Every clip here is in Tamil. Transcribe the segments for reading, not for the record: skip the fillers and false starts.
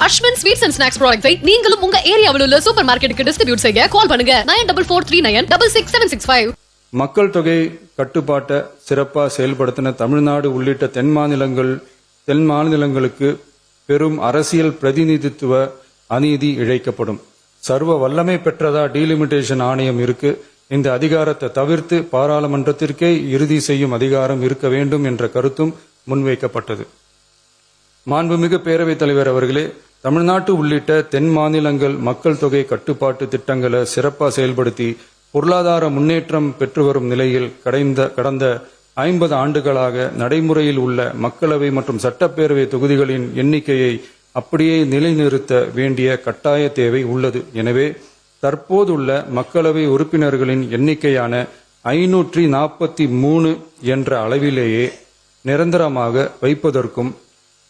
அஸ்வின் ஸ்வீட்ஸ் அண்ட் ஸ்நாக்ஸ் ப்ராடக்ட்ஸை நீங்களும் உங்க ஏரியாவில் உள்ள சூப்பர் மார்க்கெட்டுக்கு டிஸ்ட்ரிபியூட் செய்ய கால் பண்ணுங்க 9443966765. மக்கள் தொகை கட்டுப்பாட்டை சிறப்பாக செயல்படுத்தின தமிழ்நாடு உள்ளிட்ட தென் மாநிலங்களுக்கு பெரும் அரசியல் பிரதிநிதித்துவ அநீதி இழைக்கப்படும். சர்வ வல்லமை பெற்றதா டீலிமிட்டேஷன் ஆணையம் இருக்கு. இந்த அதிகாரத்தை தவிர்த்து பாராளுமன்றத்திற்கே இறுதி செய்யும் அதிகாரம் இருக்க வேண்டும் என்ற கருத்தும் முன்வைக்கப்பட்டது. மாண்புமிகு பேரவைத் தலைவர் அவர்களே, தமிழ்நாட்டு உள்ளிட்ட தென் மாநிலங்கள் மக்கள் தொகை கட்டுப்பாட்டு திட்டங்களை சிறப்பாக செயல்படுத்தி பொருளாதார முன்னேற்றம் பெற்று வரும் நிலையில் கடந்த 50 ஆண்டுகளாக நடைமுறையில் உள்ள மக்களவை மற்றும் சட்டப்பேரவை தொகுதிகளின் எண்ணிக்கையை அப்படியே நிலைநிறுத்த வேண்டிய கட்டாய தேவை உள்ளது. எனவே தற்போதுள்ள மக்களவை உறுப்பினர்களின் எண்ணிக்கையான 543 என்ற அளவிலேயே நிரந்தரமாக வைப்பதற்கும்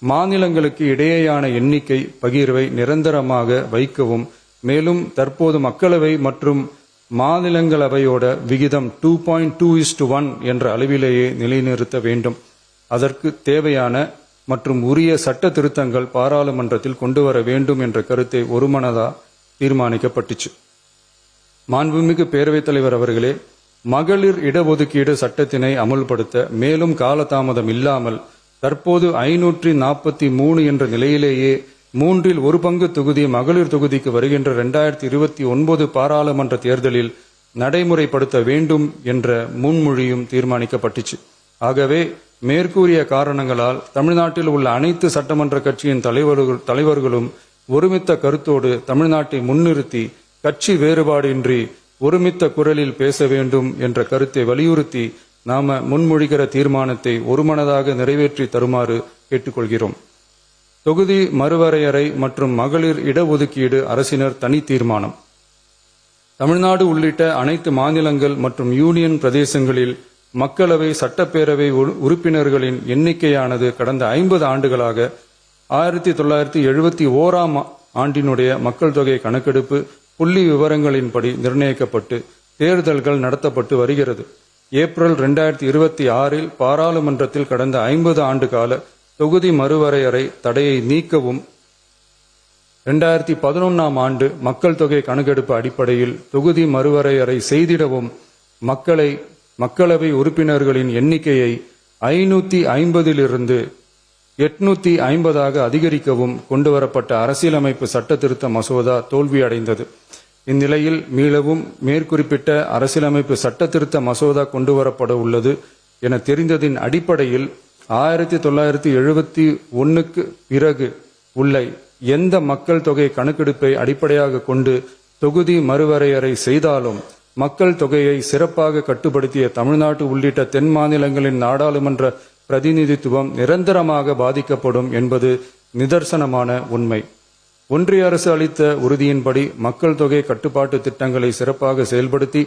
மாநிலங்களுக்கு இடையேயான எண்ணிக்கை பகிர்வை நிரந்தரமாக வைக்கவும், மேலும் தற்போது மக்களவை மற்றும் மாநிலங்களவையோட விகிதம் 2.2:1 என்ற அளவிலேயே நிலைநிறுத்த வேண்டும். அதற்கு தேவையான மற்றும் உரிய சட்ட திருத்தங்கள் பாராளுமன்றத்தில் கொண்டு வர வேண்டும் என்ற கருத்தை ஒருமனதா தீர்மானிக்கப்பட்டுச்சு. மாண்புமிகு பேரவைத் தலைவர் அவர்களே, மகளிர் இடஒதுக்கீடு சட்டத்தினை அமுல்படுத்த மேலும் காலதாமதம் இல்லாமல் தற்போது 543 என்ற நிலையிலேயே 1/3 தொகுதி மகளிர் தொகுதிக்கு வருகின்ற 2029 பாராளுமன்ற தேர்தலில் நடைமுறைப்படுத்த வேண்டும் என்ற முன்மொழியும் தீர்மானிக்கப்பட்டுச்சு. ஆகவே மேற்கூறிய காரணங்களால் தமிழ்நாட்டில் உள்ள அனைத்து சட்டமன்ற கட்சியின் தலைவர்களும் ஒருமித்த கருத்தோடு தமிழ்நாட்டை முன்னிறுத்தி கட்சி வேறுபாடின்றி ஒருமித்த குரலில் பேச வேண்டும் என்ற கருத்தை வலியுறுத்தி நாம முன்மொழிகிற தீர்மானத்தை ஒருமனதாக நிறைவேற்றி தருமாறு கேட்டுக்கொள்கிறோம். தொகுதி மறுவரையறை மற்றும் மகளிர் இடஒதுக்கீடு அரசினர் தனி தீர்மானம். தமிழ்நாடு உள்ளிட்ட அனைத்து மாநிலங்கள் மற்றும் யூனியன் பிரதேசங்களில் மக்களவை சட்டப்பேரவை உறுப்பினர்களின் எண்ணிக்கையானது கடந்த 50 ஆண்டுகளாக 1971 ஆண்டினுடைய மக்கள் தொகை கணக்கெடுப்பு புள்ளி விவரங்களின்படி நிர்ணயிக்கப்பட்டு தேர்தல்கள் நடத்தப்பட்டு வருகிறது. ஏப்ரல் 2026 பாராளுமன்றத்தில் கடந்த 50 ஆண்டு கால தொகுதி மறுவரையறை தடையை நீக்கவும் 2011 ஆண்டு மக்கள் தொகை கணக்கெடுப்பு அடிப்படையில் தொகுதி மறுவரையறை செய்திடவும் மக்களவை உறுப்பினர்களின் எண்ணிக்கையை 550 850 அதிகரிக்கவும் கொண்டுவரப்பட்ட அரசியலமைப்பு சட்ட திருத்த மசோதா தோல்வியடைந்தது. இந்நிலையில் மீளவும் மேற்குறிப்பிட்ட அரசியலமைப்பு சட்ட திருத்த மசோதா கொண்டுவரப்பட உள்ளது என தெரிந்ததின் அடிப்படையில் 1971 பிறகு உள்ள எந்த மக்கள் தொகை கணக்கெடுப்பை அடிப்படையாக கொண்டு தொகுதி மறுவரையறை செய்தாலும் மக்கள் தொகையை சிறப்பாக கட்டுப்படுத்திய தமிழ்நாடு உள்ளிட்ட தென் மாநிலங்களின் நாடாளுமன்ற பிரதிநிதித்துவம் நிரந்தரமாக பாதிக்கப்படும் என்பது நிதர்சனமான உண்மை. ஒன்றிய அரசு அளித்த உறுதியின்படி மக்கள் தொகை கட்டுப்பாட்டு திட்டங்களை சிறப்பாக செயல்படுத்தி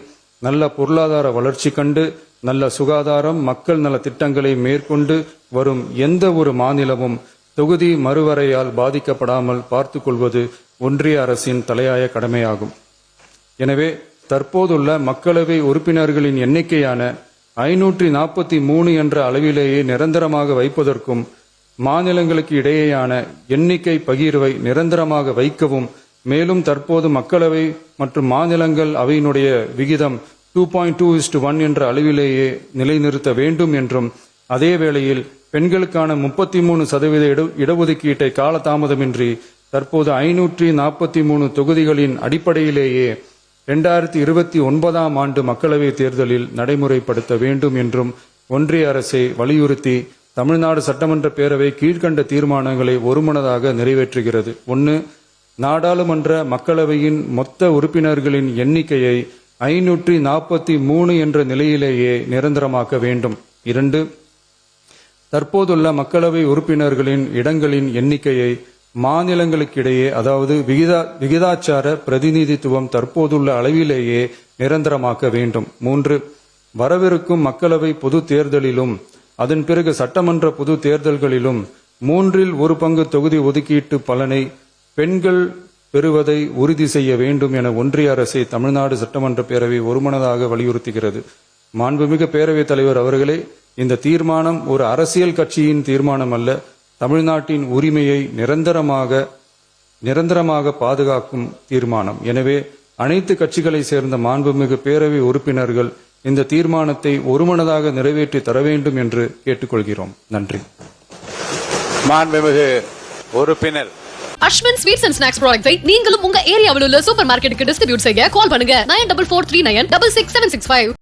நல்ல பொருளாதார வளர்ச்சி கண்டு நல்ல சுகாதாரம் மக்கள் நல திட்டங்களை மேற்கொண்டு வரும் எந்த ஒரு மாநிலமும் தொகுதி மறுவரையால் பாதிக்கப்படாமல் பார்த்து கொள்வது ஒன்றிய அரசின் தலையாய கடமையாகும். எனவே தற்போதுள்ள மக்களவை உறுப்பினர்களின் எண்ணிக்கையான 543 என்ற அளவிலேயே நிரந்தரமாக வைப்பதற்கும் மாநிலங்களுக்கு இடையேயான எண்ணிக்கை பகிர்வை நிரந்தரமாக வைக்கவும், மேலும் தற்போது மக்களவை மற்றும் மாநிலங்கள் அவையினுடைய விகிதம் 2.2:1 என்ற அளவிலேயே நிலைநிறுத்த வேண்டும் என்றும், அதே வேளையில் பெண்களுக்கான 33% இடஒதுக்கீட்டை காலதாமதமின்றி தற்போது 543 தொகுதிகளின் அடிப்படையிலேயே 2029 ஆண்டு மக்களவை தேர்தலில் நடைமுறைப்படுத்த வேண்டும் என்றும் ஒன்றிய அரசை வலியுறுத்தி தமிழ்நாடு சட்டமன்ற பேரவை கீழ்கண்ட தீர்மானங்களை ஒருமனதாக நிறைவேற்றுகிறது. 1. நாடாளுமன்ற மக்களவையின் மொத்த உறுப்பினர்களின் எண்ணிக்கையை 543 என்ற நிலையிலேயே நிரந்தரமாக்க வேண்டும். 2. தற்போதுள்ள மக்களவை உறுப்பினர்களின் இடங்களின் எண்ணிக்கையை மாநிலங்களுக்கிடையே, அதாவது விகிதாச்சார பிரதிநிதித்துவம் தற்போதுள்ள அளவிலேயே நிரந்தரமாக்க வேண்டும். 3. வரவிருக்கும் மக்களவை பொது தேர்தலிலும் அதன் பிறகு சட்டமன்ற பொது தேர்தல்களிலும் 1/3 தொகுதி ஒதுக்கீட்டு பலனை பெண்கள் பெறுவதை உறுதி செய்ய வேண்டும் என ஒன்றிய அரசை தமிழ்நாடு சட்டமன்ற பேரவை ஒருமனதாக வலியுறுத்துகிறது. மாண்புமிகு பேரவைத் தலைவர் அவர்களே, இந்த தீர்மானம் ஒரு அரசியல் கட்சியின் தீர்மானம் அல்ல, தமிழ்நாட்டின் உரிமையை நிரந்தரமாக நிரந்தரமாக பாதுகாக்கும் தீர்மானம். எனவே அனைத்து கட்சிகளை சேர்ந்த மாண்புமிகு பேரவை உறுப்பினர்கள் இந்த தீர்மானத்தை ஒருமனதாக நிறைவேற்றி தர வேண்டும் என்று கேட்டுக்கொள்கிறோம். நன்றி. மாண்புமிகு உறுப்பினர் அஸ்வின் ஸ்வீட்ஸ் அண்ட் ஸ்நாக்ஸ் ப்ராடக்ட்ஸை நீங்களும் உங்க ஏரியாவில் உள்ள சூப்பர் மார்க்கெட்டுக்கு டிஸ்ட்ரிபியூட் செய்ய கால் பண்ணுங்க 9443966765.